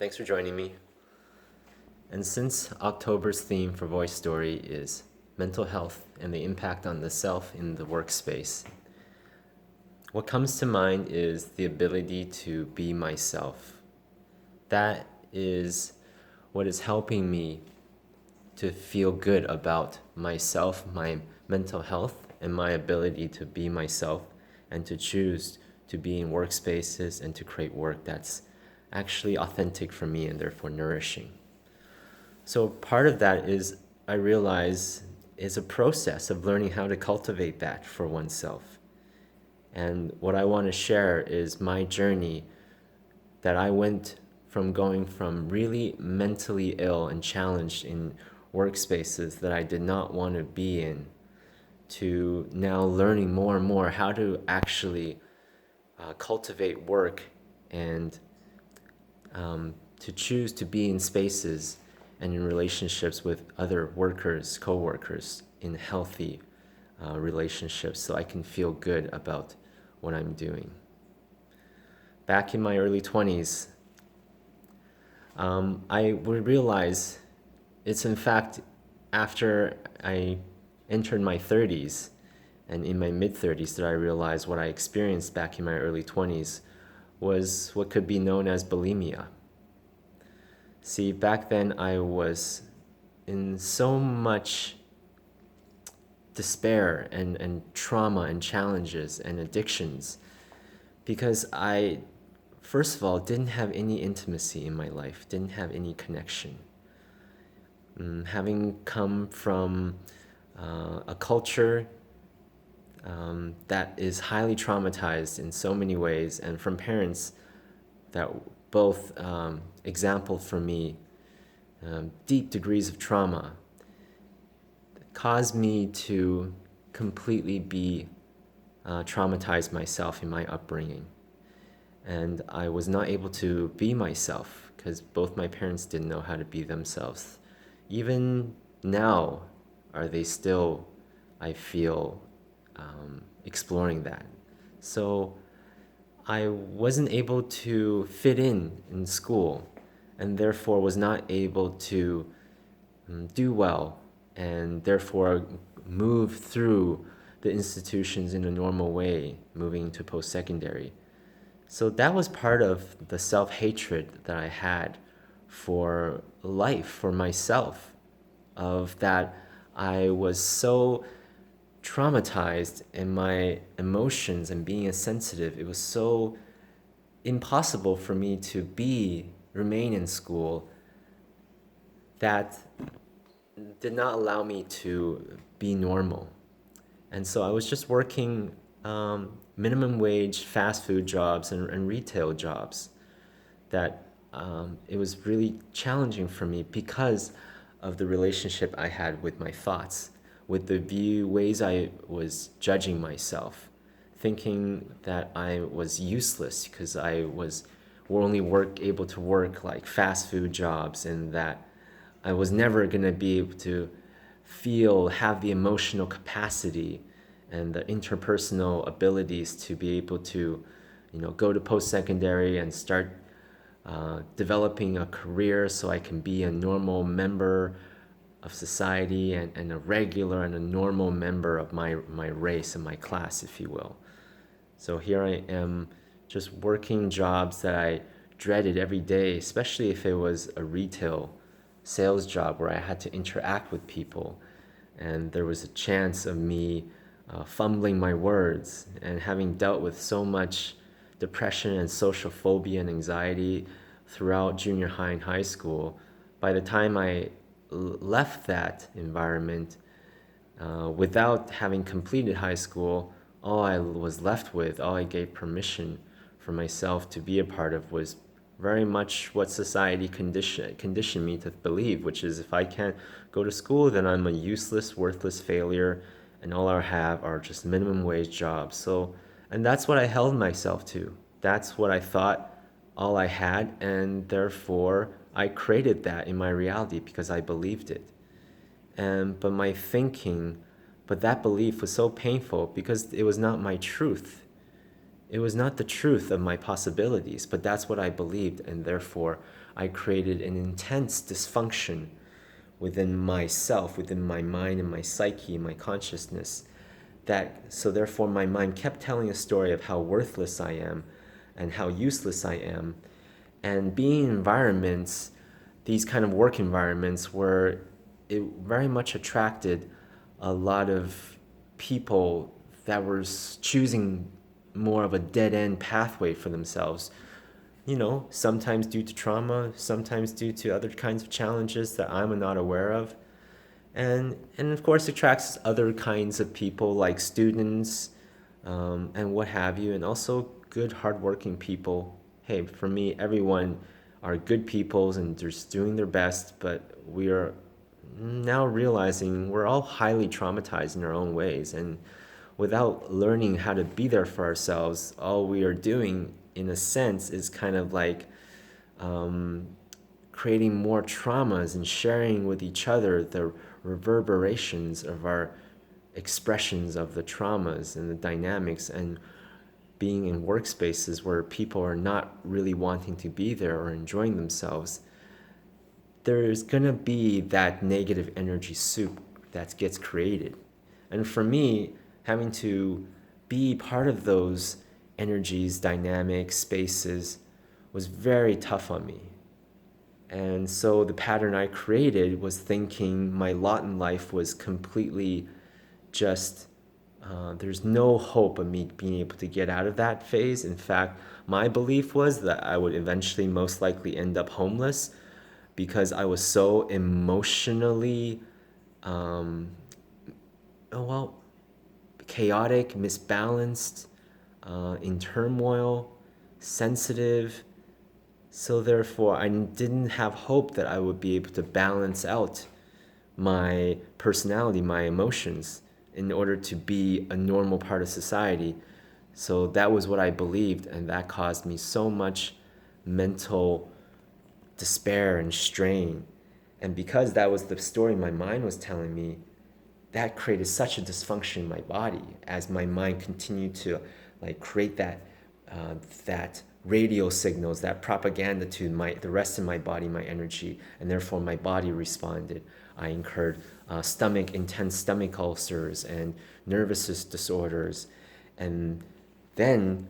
Thanks for joining me. And since October's theme for Voice Story is mental health and the impact on the self in the workspace, what comes to mind is the ability to be myself. That is what is helping me to feel good about myself, my mental health, and my ability to be myself and to choose to be in workspaces and to create work that's actually authentic for me and therefore nourishing. So part of that is, I realize, is a process of learning how to cultivate that for oneself. And what I want to share is my journey that I went from going from really mentally ill and challenged in workspaces that I did not want to be in to now learning more and more how to actually cultivate work and to choose to be in spaces and in relationships with other workers, co-workers, in healthy relationships so I can feel good about what I'm doing. Back in my early 20s, I would realize it's in fact after I entered my 30s and in my mid-30s that I realized what I experienced back in my early 20s was what could be known as bulimia. See, back then I was in so much despair and trauma and challenges and addictions because I, first of all, didn't have any intimacy in my life, didn't have any connection. Having come from a culture that is highly traumatized in so many ways, and from parents that both example for me deep degrees of trauma, caused me to completely be traumatized myself in my upbringing. And I was not able to be myself because both my parents didn't know how to be themselves. Even now, are they still, I feel, exploring that. So I wasn't able to fit in school and therefore was not able to do well and therefore move through the institutions in a normal way, moving to post-secondary. So that was part of the self-hatred that I had for life, for myself, of that I was so traumatized in my emotions and being a sensitive. It was so impossible for me to remain in school that did not allow me to be normal. And so I was just working minimum wage fast food jobs and retail jobs that it was really challenging for me because of the relationship I had with my thoughts, with the ways I was judging myself, thinking that I was useless because I was only able to work like fast food jobs, and that I was never going to be able to have the emotional capacity and the interpersonal abilities to be able to, go to post-secondary and start developing a career so I can be a normal member of society and a regular and a normal member of my race and my class, if you will. So here I am just working jobs that I dreaded every day, especially if it was a retail sales job where I had to interact with people. And there was a chance of me fumbling my words and having dealt with so much depression and social phobia and anxiety throughout junior high and high school. By the time I left that environment, without having completed high school, all I gave permission for myself to be a part of was very much what society conditioned me to believe, which is if I can't go to school, then I'm a useless, worthless failure, and all I have are just minimum wage jobs. So, and that's what I held myself to. That's what I thought all I had, and therefore I created that in my reality because I believed it. But that belief was so painful because it was not my truth. It was not the truth of my possibilities, but that's what I believed, and therefore I created an intense dysfunction within myself, within my mind and my psyche, my consciousness. So therefore my mind kept telling a story of how worthless I am and how useless I am. And being in environments, these kind of work environments where it very much attracted a lot of people that were choosing more of a dead end pathway for themselves. Sometimes due to trauma, sometimes due to other kinds of challenges that I'm not aware of. And of course attracts other kinds of people like students, and what have you, and also good hardworking people. Hey, for me, everyone are good peoples and they're just doing their best, but we are now realizing we're all highly traumatized in our own ways, and without learning how to be there for ourselves, all we are doing in a sense is kind of like creating more traumas and sharing with each other the reverberations of our expressions of the traumas and the dynamics, and being in workspaces where people are not really wanting to be there or enjoying themselves, there's going to be that negative energy soup that gets created. And for me, having to be part of those energies, dynamics, spaces was very tough on me. And so the pattern I created was thinking my lot in life was completely just, there's no hope of me being able to get out of that phase. In fact, my belief was that I would eventually most likely end up homeless because I was so emotionally, chaotic, misbalanced, in turmoil, sensitive. So therefore, I didn't have hope that I would be able to balance out my personality, my emotions, in order to be a normal part of society. So that was what I believed, and that caused me so much mental despair and strain. And because that was the story my mind was telling me, that created such a dysfunction in my body as my mind continued to create that radio signals, that propaganda to the rest of my body, my energy, and therefore my body responded. I incurred intense stomach ulcers and nervous disorders, and then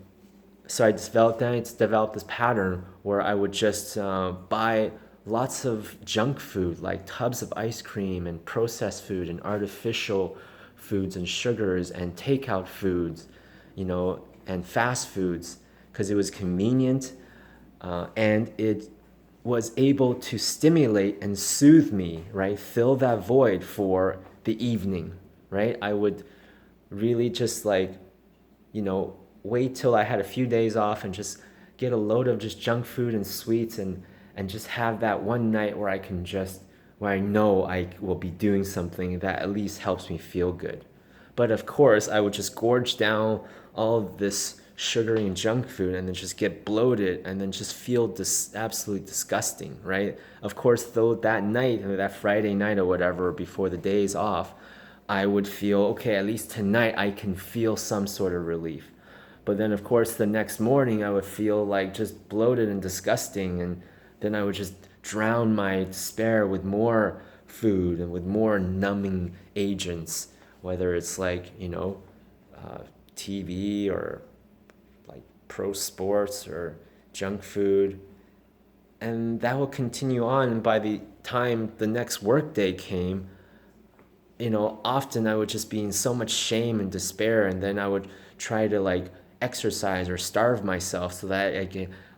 so I developed this pattern where I would just buy lots of junk food, like tubs of ice cream and processed food and artificial foods and sugars and takeout foods, and fast foods, because it was convenient, and it was able to stimulate and soothe me, right? Fill that void for the evening, right? I would really just wait till I had a few days off and just get a load of just junk food and sweets, and just have that one night where where I know I will be doing something that at least helps me feel good. But of course, I would just gorge down all of this sugary and junk food and then just get bloated and then just feel absolutely disgusting, right? Of course, though, that night, or that Friday night or whatever, before the days off, I would feel, okay, at least tonight I can feel some sort of relief. But then, of course, the next morning I would feel like just bloated and disgusting, and then I would just drown my despair with more food and with more numbing agents, whether it's TV or like pro sports or junk food. And that will continue on. And by the time the next workday came, often I would just be in so much shame and despair, and then I would try to exercise or starve myself so that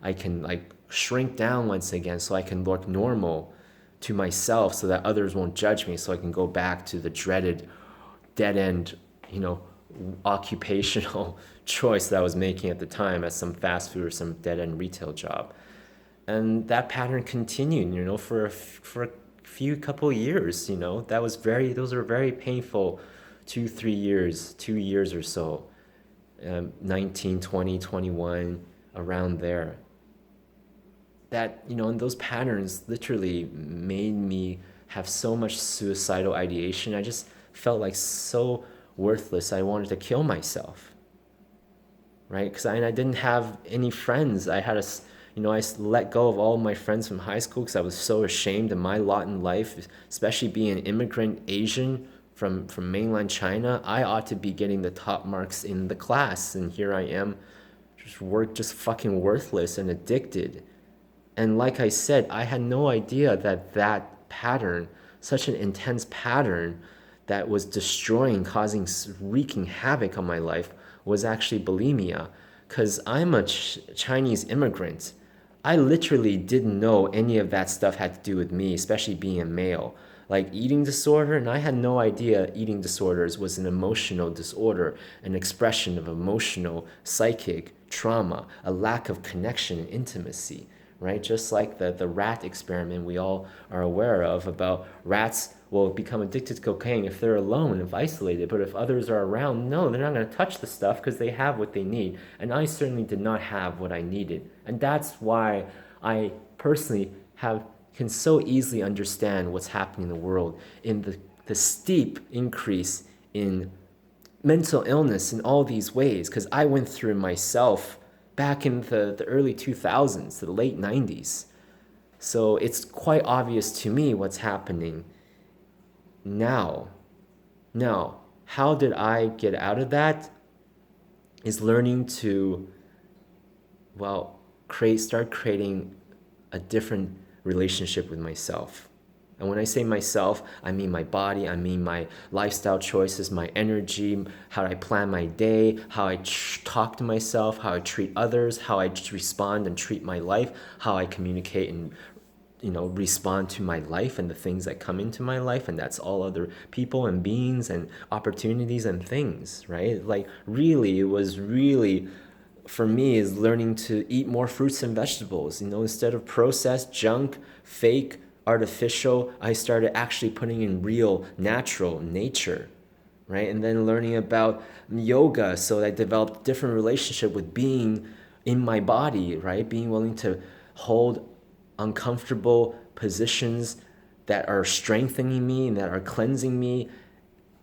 I can shrink down once again, so I can look normal to myself, so that others won't judge me, so I can go back to the dreaded dead end, occupational choice that I was making at the time at some fast food or some dead end retail job. And that pattern continued, for a few couple years. Those were very painful 2 years or so, 19, 20, 21, around there. That, and those patterns literally made me have so much suicidal ideation. I just felt like so worthless. I wanted to kill myself. right? Because I didn't have any friends. I let go of all my friends from high school because I was so ashamed of my lot in life, especially being an immigrant Asian from mainland China. I ought to be getting the top marks in the class, and here I am, just fucking worthless and addicted. And like I said, I had no idea that pattern, such an intense pattern that was destroying, causing, wreaking havoc on my life, was actually bulimia. Because I'm a Chinese immigrant. I literally didn't know any of that stuff had to do with me, especially being a male. Like eating disorder, and I had no idea eating disorders was an emotional disorder, an expression of emotional, psychic trauma, a lack of connection and intimacy, right? Just like the rat experiment we all are aware of about rats will become addicted to cocaine if they're alone, if isolated, but if others are around, no, they're not going to touch the stuff because they have what they need. And I certainly did not have what I needed. And that's why I personally can so easily understand what's happening in the world in the steep increase in mental illness in all these ways, because I went through myself back in the early 2000s, the late 90s. So it's quite obvious to me what's happening now. Now, how did I get out of that? Is learning to, well, start creating a different relationship with myself. And when I say myself, I mean my body, I mean my lifestyle choices, my energy, how I plan my day, how I talk to myself, how I treat others, how I respond and treat my life, how I communicate and respond to my life and the things that come into my life, and that's all other people and beings and opportunities and things, right? Like really, it was really for me is learning to eat more fruits and vegetables, instead of processed junk, fake, artificial. I started actually putting in real, natural nature, right? And then learning about yoga, so I developed a different relationship with being in my body, right? Being willing to hold uncomfortable positions that are strengthening me and that are cleansing me,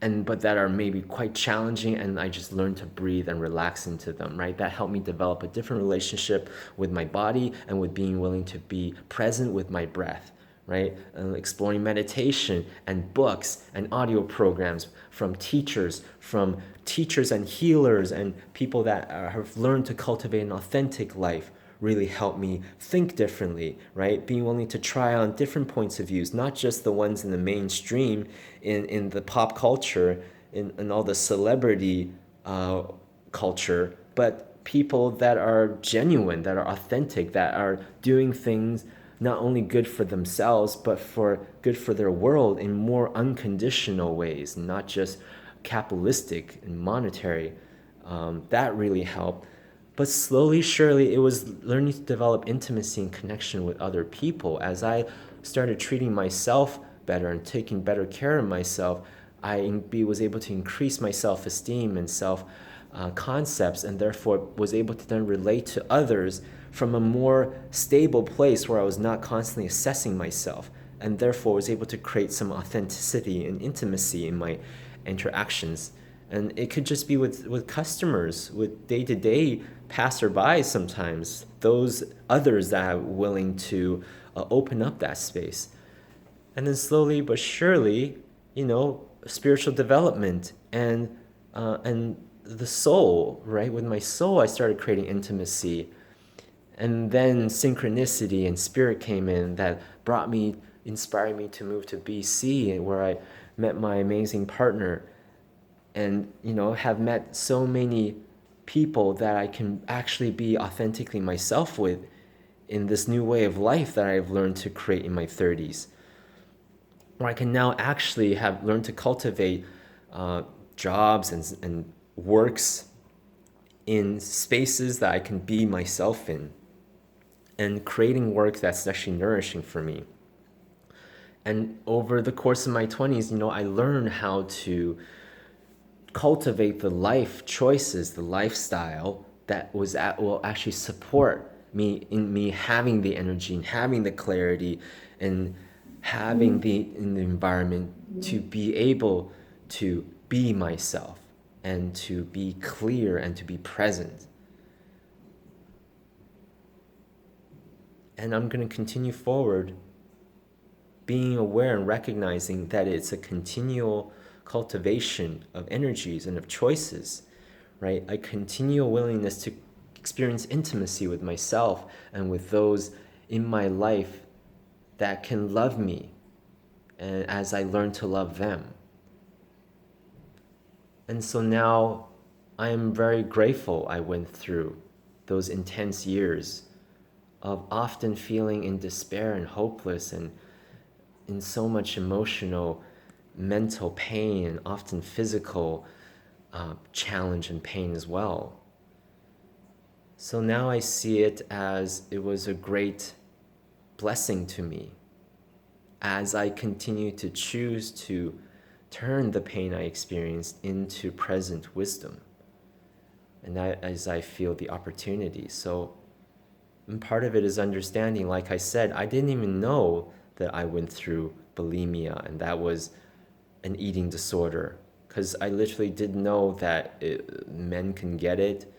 but that are maybe quite challenging, and I just learned to breathe and relax into them, right? That helped me develop a different relationship with my body and with being willing to be present with my breath, right? Exploring meditation and books and audio programs from teachers and healers and people that have learned to cultivate an authentic life really helped me think differently, right? Being willing to try on different points of views, not just the ones in the mainstream, in the pop culture, in all the celebrity culture, but people that are genuine, that are authentic, that are doing things not only good for themselves, but good for their world in more unconditional ways, not just capitalistic and monetary. That really helped. But slowly, surely, it was learning to develop intimacy and connection with other people. As I started treating myself better and taking better care of myself, was able to increase my self-esteem and self-concepts, and therefore was able to then relate to others from a more stable place where I was not constantly assessing myself, and therefore was able to create some authenticity and intimacy in my interactions. And it could just be with customers, with day-to-day passerbys sometimes, those others that are willing to open up that space. And then slowly but surely, spiritual development and the soul, right? With my soul, I started creating intimacy. And then synchronicity and spirit came in that inspired me to move to BC, where I met my amazing partner, and have met so many people that I can actually be authentically myself with in this new way of life that I've learned to create in my 30s, where I can now actually have learned to cultivate jobs and works in spaces that I can be myself in, and creating work that's actually nourishing for me. And over the course of my 20s, I learned how to cultivate the life choices, the lifestyle that will actually support me in me having the energy and having the clarity and having in the environment to be able to be myself and to be clear and to be present. And I'm going to continue forward being aware and recognizing that it's a continual cultivation of energies and of choices, right? A continual willingness to experience intimacy with myself and with those in my life that can love me, and as I learn to love them. And so now I am very grateful I went through those intense years of often feeling in despair and hopeless and in so much emotional, mental pain, and often physical challenge and pain as well. So now I see it as it was a great blessing to me as I continue to choose to turn the pain I experienced into present wisdom, and that as I feel the opportunity. So, and part of it is understanding, like I said, I didn't even know that I went through bulimia and that was an eating disorder, because I literally didn't know that men can get it.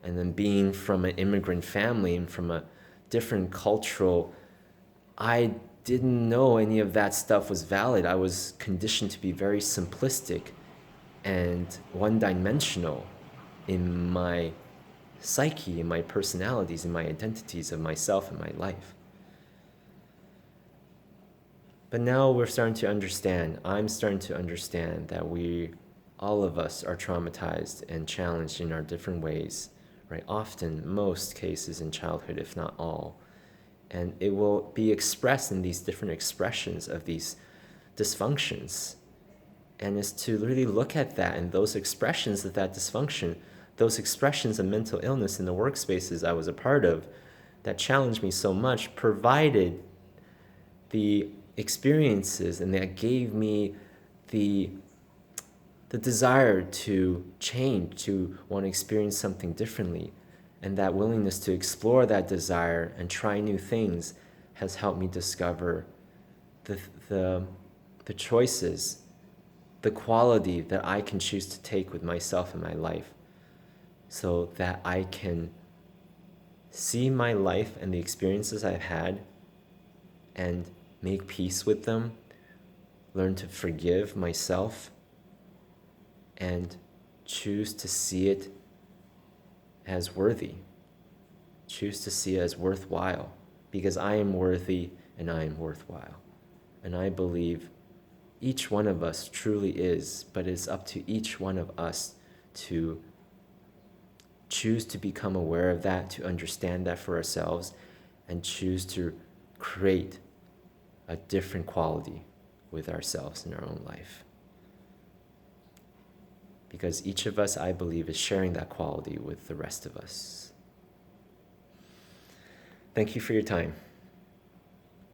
And then being from an immigrant family and from a different cultural, I didn't know any of that stuff was valid. I was conditioned to be very simplistic and one-dimensional in my psyche, in my personalities, in my identities of myself and my life. But now we're starting to understand, I'm starting to understand that all of us are traumatized and challenged in our different ways, right? Often, most cases in childhood, if not all. And it will be expressed in these different expressions of these dysfunctions. And it's to really look at that and those expressions of that dysfunction, those expressions of mental illness in the workspaces I was a part of that challenged me so much, provided the experiences and that gave me the desire to change, to want to experience something differently. And that willingness to explore that desire and try new things has helped me discover the choices, the quality that I can choose to take with myself in my life, so that I can see my life and the experiences I've had and make peace with them, learn to forgive myself, and choose to see it as worthy. Choose to see it as worthwhile, because I am worthy and I am worthwhile. And I believe each one of us truly is, but it's up to each one of us to choose to become aware of that, to understand that for ourselves, and choose to create a different quality with ourselves in our own life. Because each of us, I believe, is sharing that quality with the rest of us. Thank you for your time.